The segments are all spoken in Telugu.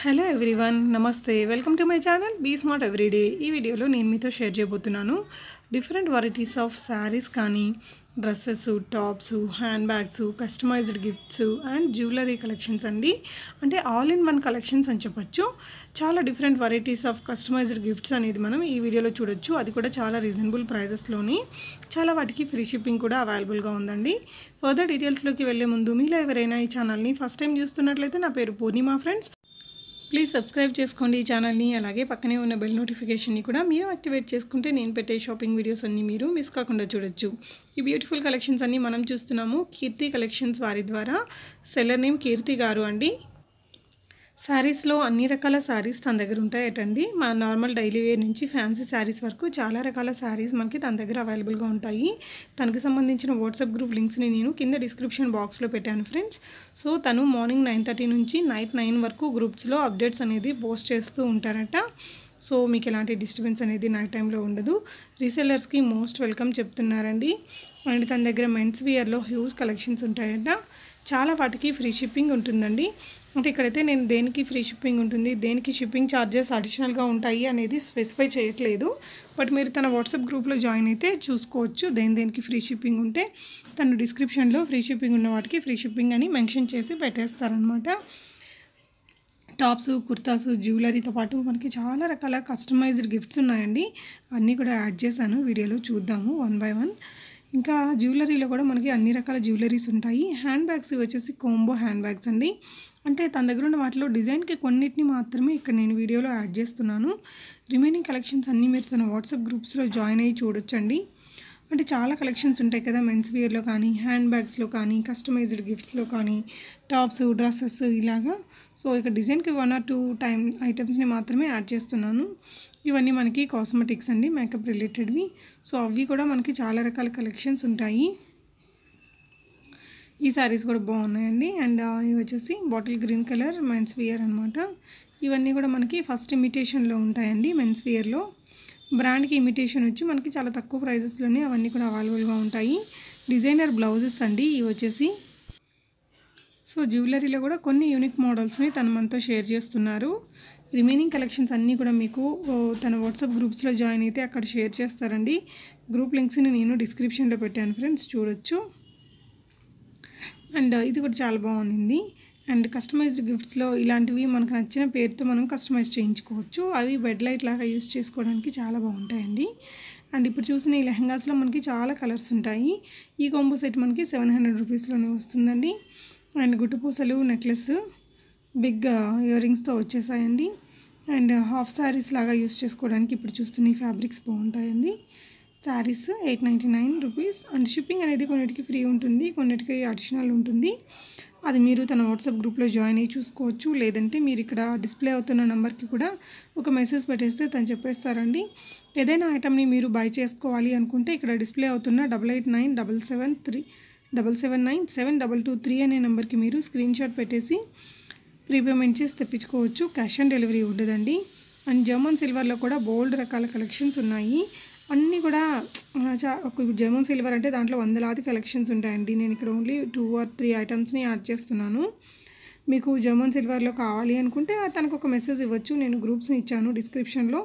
హలో ఎవ్రీవన్, నమస్తే. Welcome to my channel be smart everyday. ఈ వీడియోలో నేను మీతో షేర్ చేయబోతున్నాను డిఫరెంట్ వెరైటీస్ ఆఫ్ శారీస్ కానీ dresses, tops, hand bags, customised gifts and jewellery collections అండి. అంటే ఆల్ ఇన్ వన్ కలెక్షన్స్ అని చెప్పొచ్చు. చాలా different varieties of customised gifts అనేది మనం ఈ వీడియోలో చూడొచ్చు. అది కూడా చాలా రీజనబుల్ ప్రైజెస్లోని. చాలా వాటికి ఫ్రీ షిప్పింగ్ కూడా అవైలబుల్గా ఉందండి. ఫర్దర్ డీటెయిల్స్లోకి వెళ్ళే ముందు మీలో ఎవరైనా ఈ ఛానల్ని ఫస్ట్ టైం చూస్తున్నట్లయితే నా పేరు పూర్ణిమ ఫ్రెండ్స్. ప్లీజ్ సబ్స్క్రైబ్ చేసుకోండి ఈ ఛానల్ని. అలాగే పక్కనే ఉన్న బెల్ నోటిఫికేషన్ని కూడా మీరు యాక్టివేట్ చేసుకుంటే నేను పెట్టే షాపింగ్ వీడియోస్ అన్నీ మీరు మిస్ కాకుండా చూడొచ్చు. ఈ బ్యూటిఫుల్ కలెక్షన్స్ అన్నీ మనం చూస్తున్నాము కీర్తి కలెక్షన్స్ వారి ద్వారా. సెల్లర్ నేమ్ కీర్తి గారు అండి. శారీస్లో అన్ని రకాల శారీస్ తన దగ్గర ఉంటాయటండి. మా నార్మల్ డైలీ వేర్ నుంచి ఫ్యాన్సీ శారీస్ వరకు చాలా రకాల శారీస్ మనకి తన దగ్గర అవైలబుల్గా ఉంటాయి. తనకు సంబంధించిన వాట్సాప్ గ్రూప్ లింక్స్ని నేను కింద డిస్క్రిప్షన్ బాక్స్లో పెట్టాను ఫ్రెండ్స్. సో తను మార్నింగ్ 9:30 నుంచి నైట్ 9 వరకు గ్రూప్స్లో అప్డేట్స్ అనేది పోస్ట్ చేస్తూ ఉంటారట. సో మీకు ఎలాంటి డిస్టర్బెన్స్ అనేది నైట్ టైంలో ఉండదు. రీసెల్లర్స్కి మోస్ట్ వెల్కమ్ చెప్తున్నారండి. అండ్ తన దగ్గర మెన్స్ వేర్లో హ్యూజ్ కలెక్షన్స్ ఉంటాయట. చాలా వాటికి ఫ్రీ షిప్పింగ్ ఉంటుందండి. అంటే ఇక్కడైతే నేను దేనికి ఫ్రీ షిప్పింగ్ ఉంటుంది, దేనికి షిప్పింగ్ ఛార్జెస్ అడిషనల్గా ఉంటాయి అనేది స్పెసిఫై చేయట్లేదు. బట్ మీరు తన వాట్సాప్ గ్రూప్లో జాయిన్ అయితే చూసుకోవచ్చు దేనికి ఫ్రీ షిప్పింగ్ ఉంటే. తను డిస్క్రిప్షన్లో ఫ్రీ షిప్పింగ్ ఉన్న వాటికి ఫ్రీ షిప్పింగ్ అని మెన్షన్ చేసి పెట్టేస్తారనమాట. టాప్స్, కుర్తాస్, జ్యువెలరీతో పాటు మనకి చాలా రకాల కస్టమైజ్డ్ గిఫ్ట్స్ ఉన్నాయండి. అన్నీ కూడా యాడ్ చేశాను, వీడియోలో చూద్దాము వన్ బై వన్. ఇంకా జ్యువెలరీలో కూడా మనకి అన్ని రకాల జ్యువెలరీస్ ఉంటాయి. హ్యాండ్ బ్యాగ్స్ వచ్చేసి కోంబో హ్యాండ్ బ్యాగ్స్ అండి. అంటే తన దగ్గర ఉన్న వాటిలో డిజైన్కి కొన్నిటిని మాత్రమే ఇక్కడ నేను వీడియోలో యాడ్ చేస్తున్నాను. రిమైనింగ్ కలెక్షన్స్ అన్నీ మీరు తన వాట్సాప్ గ్రూప్స్లో జాయిన్ అయ్యి చూడొచ్చండి. అంటే చాలా కలెక్షన్స్ ఉంటాయి కదా, మెన్స్ వేర్లో కానీ, హ్యాండ్ బ్యాగ్స్లో కానీ, కస్టమైజ్డ్ గిఫ్ట్స్లో కానీ, టాప్స్, డ్రెస్సెస్ ఇలాగా. సో ఇక డిజైన్కి 1 or 2 ఐటమ్స్ని మాత్రమే యాడ్ చేస్తున్నాను. ఇవన్నీ మనకి కాస్మెటిక్స్ అండి, మేకప్ రిలేటెడ్వి. సో అవి కూడా మనకి చాలా రకాల కలెక్షన్స్ ఉంటాయి. ఈ శారీస్ కూడా బాగున్నాయండి. అండ్ ఇవి వచ్చేసి bottle green colour men's wear అనమాట. ఇవన్నీ కూడా మనకి ఫస్ట్ ఇమిటేషన్లో ఉంటాయండి. మెన్స్ వేర్లో బ్రాండ్కి ఇమిటేషన్ వచ్చి మనకి చాలా తక్కువ ప్రైజెస్లోనే అవన్నీ కూడా అవైలబుల్గా ఉంటాయి. డిజైనర్ బ్లౌజెస్ అండి ఇవి వచ్చేసి. సో జ్యువెలరీలో కూడా కొన్ని యూనిక్ మోడల్స్ని తను మనతో షేర్ చేస్తున్నారు. రిమైనింగ్ కలెక్షన్స్ అన్నీ కూడా మీకు తన వాట్సాప్ గ్రూప్స్లో జాయిన్ అయితే అక్కడ షేర్ చేస్తారండి. గ్రూప్ లింక్స్ని నేను డిస్క్రిప్షన్లో పెట్టాను ఫ్రెండ్స్, చూడొచ్చు. అండ్ ఇది కూడా చాలా బాగుంది. అండ్ కస్టమైజ్డ్ గిఫ్ట్స్లో ఇలాంటివి మనకు నచ్చిన పేరుతో మనం కస్టమైజ్ చేయించుకోవచ్చు. అవి బెడ్ లైట్ లాగా యూస్ చేసుకోవడానికి చాలా బాగుంటాయండి. అండ్ ఇప్పుడు చూసిన ఈ లెహంగాస్లో మనకి చాలా కలర్స్ ఉంటాయి. ఈ కాంబో సెట్ మనకి 700 రూపీస్లోనే వస్తుందండి. అండ్ గుట్టుపూసలు, నెక్లెస్, బిగ్ ఇయర్ రింగ్స్తో వచ్చేసాయండి. అండ్ హాఫ్ శారీస్ లాగా యూస్ చేసుకోవడానికి ఇప్పుడు చూస్తున్న ఈ ఫ్యాబ్రిక్స్ బాగుంటాయండి. శారీస్ 899 రూపీస్. అండ్ షిప్పింగ్ అనేది కొన్నిటికి ఫ్రీ ఉంటుంది, కొన్నిటికి అడిషనల్ ఉంటుంది. అది మీరు తన వాట్సాప్ గ్రూప్లో జాయిన్ అయ్యి చూసుకోవచ్చు. లేదంటే మీరు ఇక్కడ డిస్ప్లే అవుతున్న నెంబర్కి కూడా ఒక మెసేజ్ పెట్టేస్తే తను చెప్పేస్తారండి. ఏదైనా ఐటమ్ని మీరు బై చేసుకోవాలి అనుకుంటే ఇక్కడ డిస్ప్లే అవుతున్న 889777979722 అనే నెంబర్కి మీరు స్క్రీన్ షాట్ పెట్టేసి ప్రీపేమెంట్ చేసి తెప్పించుకోవచ్చు. క్యాష్ ఆన్ డెలివరీ ఉండదండి. అండ్ జర్మన్ సిల్వర్లో కూడా బోల్డ్ రకాల కలెక్షన్స్ ఉన్నాయి. అన్నీ కూడా ఒక జర్మన్ సిల్వర్ అంటే దాంట్లో వందలాది కలెక్షన్స్ ఉంటాయండి. నేను ఇక్కడ ఓన్లీ 2 or 3 ఐటమ్స్ని యాడ్ చేస్తున్నాను. మీకు జర్మన్ సిల్వర్లో కావాలి అనుకుంటే తనకు ఒక మెసేజ్ ఇవ్వచ్చు. నేను గ్రూప్స్ని ఇచ్చాను డిస్క్రిప్షన్లో.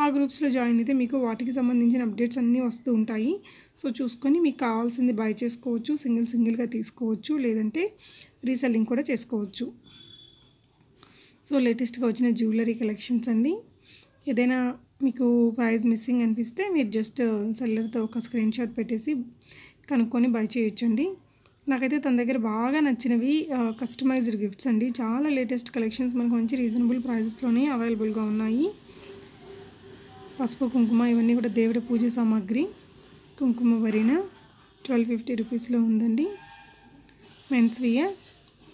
ఆ గ్రూప్స్లో జాయిన్ అయితే మీకు వాటికి సంబంధించిన అప్డేట్స్ అన్నీ వస్తూ ఉంటాయి. సో చూసుకొని మీకు కావాల్సింది బై చేసుకోవచ్చు, సింగిల్గా తీసుకోవచ్చు, లేదంటే రీసెల్లింగ్ కూడా చేసుకోవచ్చు. సో లేటెస్ట్గా వచ్చిన జ్యువెలరీ కలెక్షన్స్ అండి. ఏదైనా మీకు ప్రైస్ మిస్సింగ్ అనిపిస్తే మీరు జస్ట్ సెల్లర్తో ఒక స్క్రీన్ షాట్ పెట్టేసి కనుక్కొని బై చేయొచ్చండి. నాకైతే తన దగ్గర బాగా నచ్చినవి కస్టమైజ్డ్ గిఫ్ట్స్ అండి. చాలా లేటెస్ట్ కలెక్షన్స్ మనకు మంచి రీజనబుల్ ప్రైజెస్లోనే అవైలబుల్గా ఉన్నాయి. పసుపు, కుంకుమ ఇవన్నీ కూడా దేవుడి పూజ సామాగ్రి. కుంకుమ వరిన 1250 రూపీస్లో ఉందండి. మెన్స్ వేర్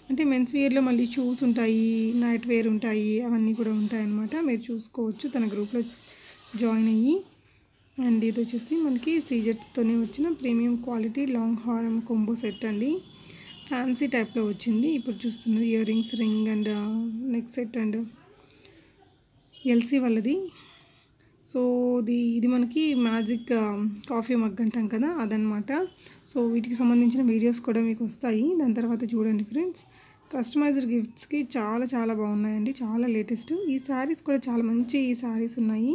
అంటే మెన్స్ వేర్లో మళ్ళీ షూస్ ఉంటాయి, నైట్ వేర్ ఉంటాయి, అవన్నీ కూడా ఉంటాయన్నమాట. మీరు చూసుకోవచ్చు తన గ్రూప్లో జాయిన్ అయ్యి. అండ్ ఇది వచ్చేసి మనకి సీజెట్స్తోనే వచ్చిన ప్రీమియం క్వాలిటీ లాంగ్ హారం కొంబో సెట్ అండి. ఫ్యాన్సీ టైప్లో వచ్చింది. ఇప్పుడు చూస్తున్నది ear rings, ring and neck set and LC వాళ్ళది. సో ఇది మనకి మ్యాజిక్ కాఫీ మగ్ అంటాం కదా, అదనమాట. సో వీటికి సంబంధించిన వీడియోస్ కూడా మీకు వస్తాయి, దాని తర్వాత చూడండి ఫ్రెండ్స్. కస్టమైజ్డ్ గిఫ్ట్స్కి చాలా బాగున్నాయండి, చాలా లేటెస్ట్. ఈ శారీస్ కూడా చాలా మంచి శారీస్ ఉన్నాయి.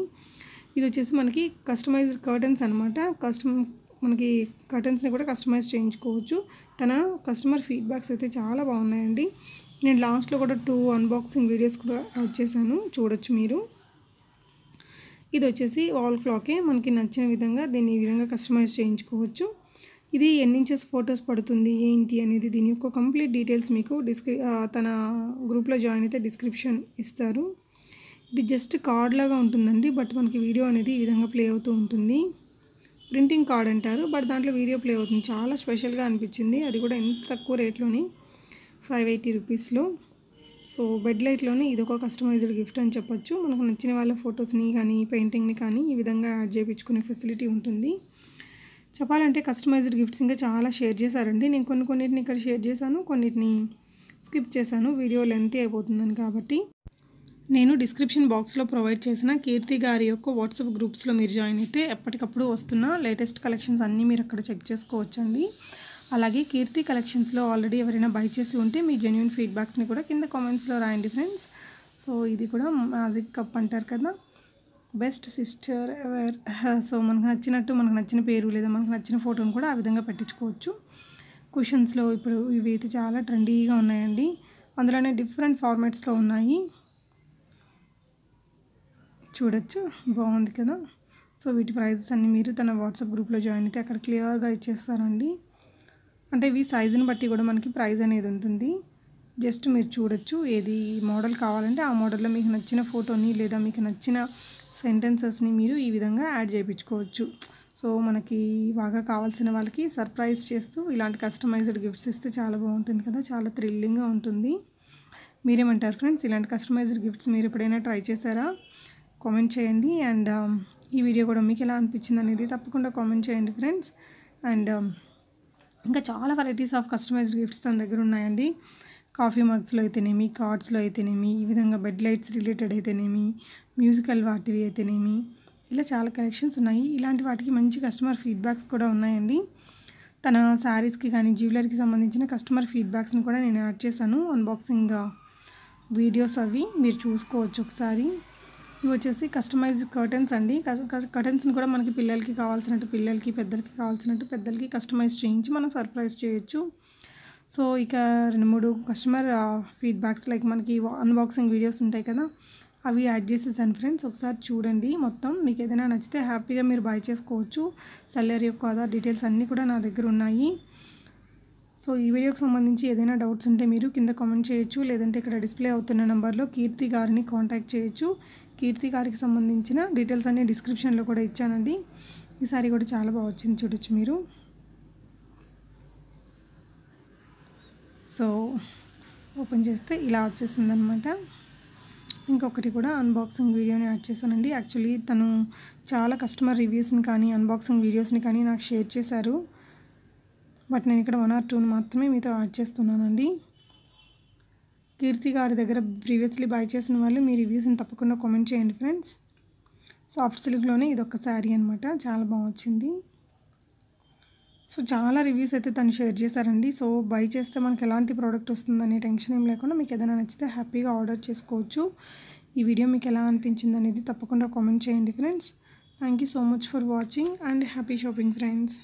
ఇది వచ్చేసి మనకి కస్టమైజ్డ్ కర్టన్స్ అనమాట. మనకి కర్టన్స్ని కూడా కస్టమైజ్ చేయించుకోవచ్చు. తన కస్టమర్ ఫీడ్బ్యాక్స్ అయితే చాలా బాగున్నాయండి. నేను లాస్ట్లో కూడా 2 అన్బాక్సింగ్ వీడియోస్ కూడా యాడ్ చేశాను, చూడొచ్చు మీరు. ఇది వచ్చేసి వాల్ క్లాకే. మనకి నచ్చిన విధంగా దీన్ని ఈ విధంగా కస్టమైజ్ చేయించుకోవచ్చు. ఇది ఎన్ని ఇంచెస్ ఫొటోస్ పడుతుంది ఏంటి అనేది దీని యొక్క కంప్లీట్ డీటెయిల్స్ మీకు తన గ్రూప్లో జాయిన్ అయితే డిస్క్రిప్షన్ ఇస్తారు. ఇది జస్ట్ కార్డ్ లాగా ఉంటుందండి, బట్ మనకి వీడియో అనేది ఈ విధంగా ప్లే అవుతూ ఉంటుంది. ప్రింటింగ్ కార్డ్ అంటారు, బట్ దాంట్లో వీడియో ప్లే అవుతుంది. చాలా స్పెషల్గా అనిపించింది, అది కూడా ఎంత తక్కువ రేట్లోని 580 రూపీస్లో. సో బెడ్ లైట్లోనే ఇది ఒక కస్టమైజ్డ్ గిఫ్ట్ అని చెప్పొచ్చు. మనకు నచ్చిన వాళ్ళ ఫొటోస్ని కానీ పెయింటింగ్ని కానీ ఈ విధంగా యాడ్ చేయించుకునే ఫెసిలిటీ ఉంటుంది. చెప్పాలంటే కస్టమైజ్డ్ గిఫ్ట్స్ ఇంకా చాలా షేర్ చేశారండి. నేను కొన్నిటిని ఇక్కడ షేర్ చేశాను, కొన్నిటిని స్కిప్ చేశాను, వీడియో లెంతీ అయిపోతుందని. కాబట్టి నేను డిస్క్రిప్షన్ బాక్స్లో ప్రొవైడ్ చేసిన కీర్తి గారి యొక్క వాట్సాప్ గ్రూప్స్లో మీరు జాయిన్ అయితే ఎప్పటికప్పుడు వస్తున్న లేటెస్ట్ కలెక్షన్స్ అన్నీ మీరు అక్కడ చెక్ చేసుకోవచ్చండి. అలాగే కీర్తి కలెక్షన్స్లో ఆల్రెడీ ఎవరైనా బై చేసి ఉంటే మీ జెన్యూన్ ఫీడ్బ్యాక్స్ని కూడా కింద కామెంట్స్లో రాయండి ఫ్రెండ్స్. సో ఇది కూడా మ్యాజిక్ కప్ అంటారు కదా, బెస్ట్ సిస్టర్ ఎవర్. సో మనకు నచ్చినట్టు మనకు నచ్చిన పేరు లేదా మనకు నచ్చిన ఫోటోని కూడా ఆ విధంగా పెట్టించుకోవచ్చు. కుషన్స్లో ఇప్పుడు ఇవి అయితే చాలా ట్రెండీగా ఉన్నాయండి. అందులోనే డిఫరెంట్ ఫార్మాట్స్లో ఉన్నాయి, చూడొచ్చు, బాగుంది కదా. సో వీటి ప్రైజెస్ అన్నీ మీరు తన వాట్సాప్ గ్రూప్లో జాయిన్ అయితే అక్కడ క్లియర్గా ఇచ్చేస్తారండి. అంటే ఇవి సైజుని బట్టి కూడా మనకి ప్రైస్ అనేది ఉంటుంది. జస్ట్ మీరు చూడొచ్చు, ఏది మోడల్ కావాలంటే ఆ మోడల్లో మీకు నచ్చిన ఫోటోని లేదా మీకు నచ్చిన సెంటెన్సెస్ని మీరు ఈ విధంగా యాడ్ చేయించుకోవచ్చు. సో మనకి బాగా కావాల్సిన వాళ్ళకి సర్ప్రైజ్ చేస్తూ ఇలాంటి కస్టమైజ్డ్ గిఫ్ట్స్ ఇస్తే చాలా బాగుంటుంది కదా, చాలా థ్రిల్లింగ్గా ఉంటుంది. మీరేమంటారు ఫ్రెండ్స్? ఇలాంటి కస్టమైజ్డ్ గిఫ్ట్స్ మీరు ఎప్పుడైనా ట్రై చేశారా? కామెంట్ చేయండి. అండ్ ఈ వీడియో కూడా మీకు ఎలా అనిపించింది అనేది తప్పకుండా కామెంట్ చేయండి ఫ్రెండ్స్. అండ్ ఇంకా చాలా వెరైటీస్ ఆఫ్ కస్టమైజ్డ్ గిఫ్ట్స్ తన దగ్గర ఉన్నాయండి. కాఫీ మగ్స్లో అయితేనేమి, కార్డ్స్లో అయితేనేమి, ఈ విధంగా బెడ్ లైట్స్ రిలేటెడ్ అయితేనేమి, మ్యూజికల్ వాటివి అయితేనేమి, ఇలా చాలా కలెక్షన్స్ ఉన్నాయి. ఇలాంటి వాటికి మంచి కస్టమర్ ఫీడ్బ్యాక్స్ కూడా ఉన్నాయండి. తన శారీస్కి కానీ జ్యువెలరీకి సంబంధించిన కస్టమర్ ఫీడ్బ్యాక్స్ని కూడా నేను యాడ్ చేశాను, అన్బాక్సింగ్ వీడియోస్ అవి మీరు చూసుకోవచ్చు ఒకసారి. ఇవి వచ్చేసి కస్టమైజ్డ్ కర్టన్స్ అండి. కర్టన్స్ని కూడా మనకి పిల్లలకి కావాల్సినట్టు పిల్లలకి, పెద్దలకి కావాల్సినట్టు పెద్దలకి కస్టమైజ్ చేయించి మనం సర్ప్రైజ్ చేయొచ్చు. సో ఇక 2-3 కస్టమర్ ఫీడ్బ్యాక్స్ లైక్ మనకి అన్బాక్సింగ్ వీడియోస్ ఉంటాయి కదా, అవి యాడ్ చేసేసాను ఫ్రెండ్స్. ఒకసారి చూడండి మొత్తం, మీకు ఏదైనా నచ్చితే హ్యాపీగా మీరు బై చేసుకోవచ్చు. సెల్లర్ యొక్క ఆధార్ డీటెయిల్స్ అన్నీ కూడా నా దగ్గర ఉన్నాయి. సో ఈ వీడియోకి సంబంధించి ఏదైనా డౌట్స్ ఉంటే మీరు కింద కామెంట్ చేయొచ్చు, లేదంటే ఇక్కడ డిస్ప్లే అవుతున్న నెంబర్లో కీర్తి గారిని కాంటాక్ట్ చేయొచ్చు. కీర్తి గారికి సంబంధించిన డీటెయిల్స్ అన్నీ డిస్క్రిప్షన్లో కూడా ఇచ్చానండి. ఈ సారీ కూడా చాలా బాగా వచ్చింది, చూడొచ్చు మీరు. సో ఓపెన్ చేస్తే ఇలా వచ్చేసింది అనమాట. ఇంకొకటి కూడా అన్బాక్సింగ్ వీడియోని యాడ్ చేశానండి. యాక్చువల్లీ తను చాలా కస్టమర్ రివ్యూస్ని కానీ అన్బాక్సింగ్ వీడియోస్ని కానీ నాకు షేర్ చేశారు, బట్ నేను ఇక్కడ 1 or 2 మాత్రమే మీతో యాడ్ చేస్తున్నానండి. కీర్తి గారి దగ్గర ప్రీవియస్లీ బై చేసిన వాళ్ళు మీ రివ్యూస్ని తప్పకుండా కామెంట్ చేయండి ఫ్రెండ్స్. సాఫ్ట్ సిల్క్లోనే ఇదొక శారీ అనమాట, చాలా బాగా వచ్చింది. సో చాలా రివ్యూస్ అయితే తను షేర్ చేశారండి. సో బై చేస్తే మనకి ఎలాంటి ప్రోడక్ట్ వస్తుందనే టెన్షన్ ఏం లేకుండా మీకు ఏదైనా నచ్చితే హ్యాపీగా ఆర్డర్ చేసుకోవచ్చు. ఈ వీడియో మీకు ఎలా అనిపించింది అనేది తప్పకుండా కామెంట్ చేయండి friends. Thank you so much for watching and happy shopping friends.